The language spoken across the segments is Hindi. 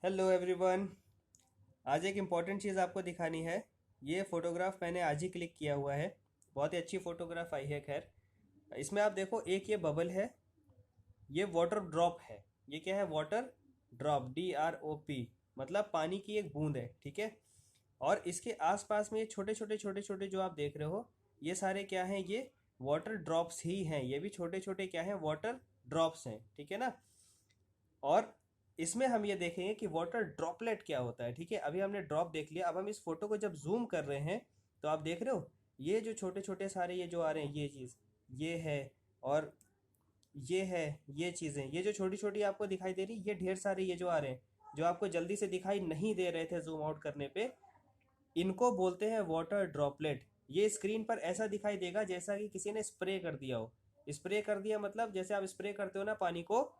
Hello everyone. आज एक इम्पॉर्टेंट चीज़ आपको दिखानी है। ये फ़ोटोग्राफ मैंने आज ही क्लिक किया हुआ है। बहुत ही अच्छी फ़ोटोग्राफ आई है। खैर, इसमें आप देखो, एक ये बबल है, ये वाटर ड्रॉप है। ये क्या है? वाटर ड्रॉप, DROP, मतलब पानी की एक बूंद है। ठीक है। और इसके आसपास में ये छोटे छोटे छोटे छोटे जो आप देख रहे हो, ये सारे क्या हैं? ये वाटर ड्रॉप्स ही हैं। ये भी छोटे छोटे क्या हैं? वाटर ड्रॉप्स हैं। ठीक है ना। और इसमें हम ये देखेंगे कि वाटर ड्रॉपलेट क्या होता है। ठीक है, अभी हमने ड्रॉप देख लिया। अब हम इस फोटो को जब जूम कर रहे हैं तो आप देख रहे हो, ये जो छोटे छोटे सारे ये जो आ रहे हैं, ये चीज़ ये है, और ये है, ये चीज़ें, ये जो छोटी छोटी आपको दिखाई दे रही, ये ढेर सारे ये जो आ रहे हैं, जो आपको जल्दी से दिखाई नहीं दे रहे थे जूम आउट करने पे, इनको बोलते हैं वाटर ड्रॉपलेट। ये स्क्रीन पर ऐसा दिखाई देगा जैसा कि किसी ने स्प्रे कर दिया हो। स्प्रे कर दिया मतलब जैसे आप स्प्रे करते हो ना पानी को,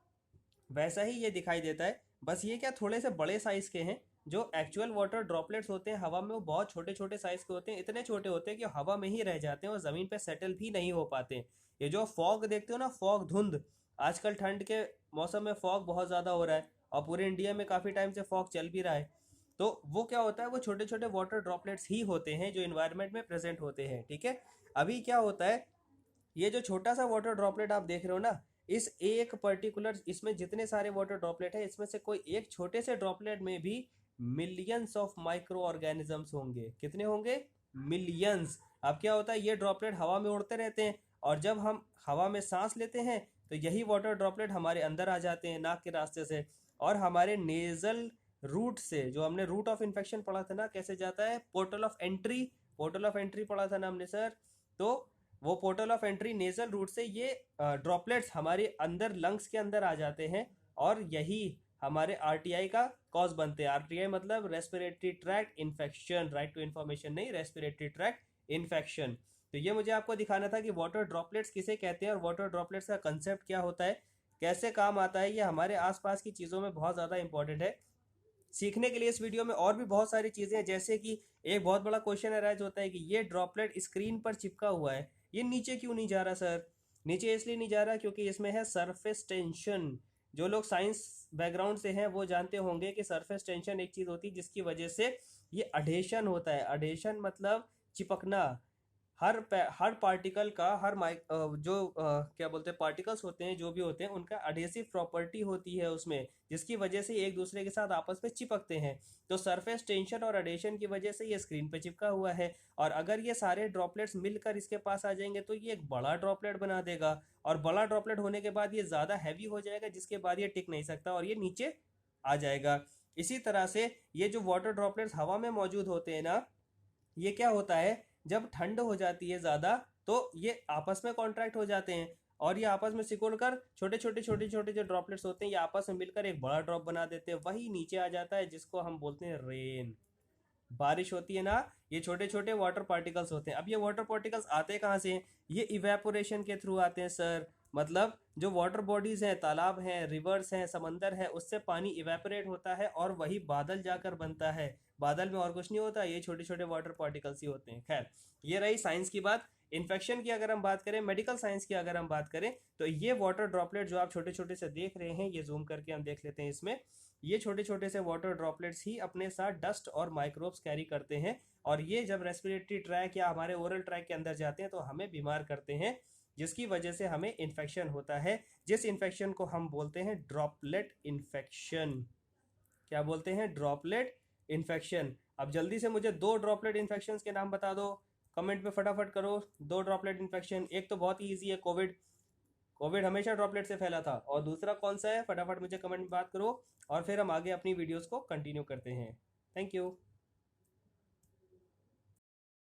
वैसा ही ये दिखाई देता है। बस ये क्या, थोड़े से बड़े साइज के हैं। जो एक्चुअल वाटर ड्रॉपलेट्स होते हैं हवा में, वो बहुत छोटे छोटे साइज के होते हैं। इतने छोटे होते हैं कि हवा में ही रह जाते हैं और ज़मीन पे सेटल भी नहीं हो पाते हैं। ये जो फॉग देखते हो ना, फॉग, धुंध, आजकल ठंड के मौसम में फॉग बहुत ज़्यादा हो रहा है और पूरे इंडिया में काफ़ी टाइम से फॉग चल भी रहा है। तो वो क्या होता है, वो छोटे छोटे वाटर ड्रॉपलेट्स ही होते हैं जो इन्वायरमेंट में प्रेजेंट होते हैं। ठीक है। अभी क्या होता है, ये जो छोटा सा वाटर ड्रॉपलेट आप देख रहे हो ना, इस एक पर्टिकुलर, इसमें जितने सारे वाटर ड्रॉपलेट है, इसमें से कोई एक छोटे से ड्रॉपलेट में भी मिलियंस ऑफ माइक्रो ऑर्गेनिजम्स होंगे। कितने होंगे? मिलियंस। अब क्या होता है, ये ड्रॉपलेट हवा में उड़ते रहते हैं और जब हम हवा में सांस लेते हैं तो यही वाटर ड्रॉपलेट हमारे अंदर आ जाते हैं नाक के रास्ते से, और हमारे नेजल रूट से, जो हमने रूट ऑफ इन्फेक्शन पढ़ा था ना, कैसे जाता है, portal of entry, portal of entry पढ़ा था ना हमने सर। तो वो portal of entry nasal route से ये ड्रॉपलेट्स हमारे अंदर लंग्स के अंदर आ जाते हैं, और यही हमारे आरटीआई का कॉज बनते हैं। आरटीआई मतलब respiratory tract infection, right to information नहीं, रेस्पिरेटरी ट्रैक्ट इन्फेक्शन। तो ये मुझे आपको दिखाना था कि वाटर ड्रॉपलेट्स किसे कहते हैं और वाटर ड्रॉपलेट्स का कंसेप्ट क्या होता है, कैसे काम आता है। ये हमारे आसपास की चीज़ों में बहुत ज़्यादा इंपॉर्टेंट है। सीखने के लिए इस वीडियो में और भी बहुत सारी चीज़ें हैं, जैसे कि एक बहुत बड़ा क्वेश्चन अराइज होता है कि ये ड्रॉपलेट स्क्रीन पर चिपका हुआ है, ये नीचे क्यों नहीं जा रहा सर? नीचे इसलिए नहीं जा रहा क्योंकि इसमें है सरफेस टेंशन। जो लोग साइंस बैकग्राउंड से हैं वो जानते होंगे कि सरफेस टेंशन एक चीज़ होती है जिसकी वजह से ये अडेशन होता है। अडेशन मतलब चिपकना। हर पार्टिकल का, हर क्या बोलते हैं, पार्टिकल्स होते हैं जो भी होते हैं, उनका अडेसिव प्रॉपर्टी होती है उसमें, जिसकी वजह से एक दूसरे के साथ आपस में चिपकते हैं। तो सरफेस टेंशन और अडेशन की वजह से ये स्क्रीन पे चिपका हुआ है। और अगर ये सारे ड्रॉपलेट्स मिलकर इसके पास आ जाएंगे तो ये एक बड़ा ड्रॉपलेट बना देगा, और बड़ा ड्रॉपलेट होने के बाद ये ज़्यादा हैवी हो जाएगा, जिसके बाद ये टिक नहीं सकता और ये नीचे आ जाएगा। इसी तरह से ये जो वाटर ड्रॉपलेट्स हवा में मौजूद होते हैं ना, ये क्या होता है, जब ठंड हो जाती है ज़्यादा तो ये आपस में कॉन्ट्रैक्ट हो जाते हैं, और ये आपस में सिकुड़ कर छोटे छोटे छोटे छोटे जो ड्रॉपलेट्स होते हैं ये आपस में मिलकर एक बड़ा ड्रॉप बना देते हैं, वही नीचे आ जाता है, जिसको हम बोलते हैं रेन। बारिश होती है ना, ये छोटे छोटे वाटर पार्टिकल्स होते हैं। अब ये वाटर पार्टिकल्स आते कहाँ से हैं? ये इवेपोरेशन के थ्रू आते हैं सर। मतलब जो वाटर बॉडीज हैं, तालाब हैं, रिवर्स हैं, समंदर है, उससे पानी इवेपोरेट होता है और वही बादल जाकर बनता है। बादल में और कुछ नहीं होता, ये छोटे छोटे वाटर पार्टिकल्स ही होते हैं। खैर, ये रही साइंस की बात। इन्फेक्शन की अगर हम बात करें, मेडिकल साइंस की अगर हम बात करें, तो ये वाटर ड्रॉपलेट जो आप छोटे छोटे से देख रहे हैं, ये जूम करके हम देख लेते हैं इसमें, ये छोटे छोटे से वाटर ड्रॉपलेट्स ही अपने साथ डस्ट और माइक्रोब्स कैरी करते हैं, और ये जब रेस्पिरेटरी ट्रैक या हमारे ओरल ट्रैक के अंदर जाते हैं तो हमें बीमार करते हैं, जिसकी वजह से हमें इन्फेक्शन होता है, जिस इन्फेक्शन को हम बोलते हैं ड्रॉपलेट इन्फेक्शन। क्या बोलते हैं? Droplet infection. अब जल्दी से मुझे दो ड्रॉपलेट इन्फेक्शन के नाम बता दो, कमेंट में फटाफट करो। दो ड्रॉपलेट इन्फेक्शन, एक तो बहुत ही ईजी है, कोविड। कोविड हमेशा ड्रॉपलेट से फैला था। और दूसरा कौन सा है, फटाफट मुझे कमेंट में बात करो, और फिर हम आगे अपनी वीडियोस को कंटिन्यू करते हैं। Thank you.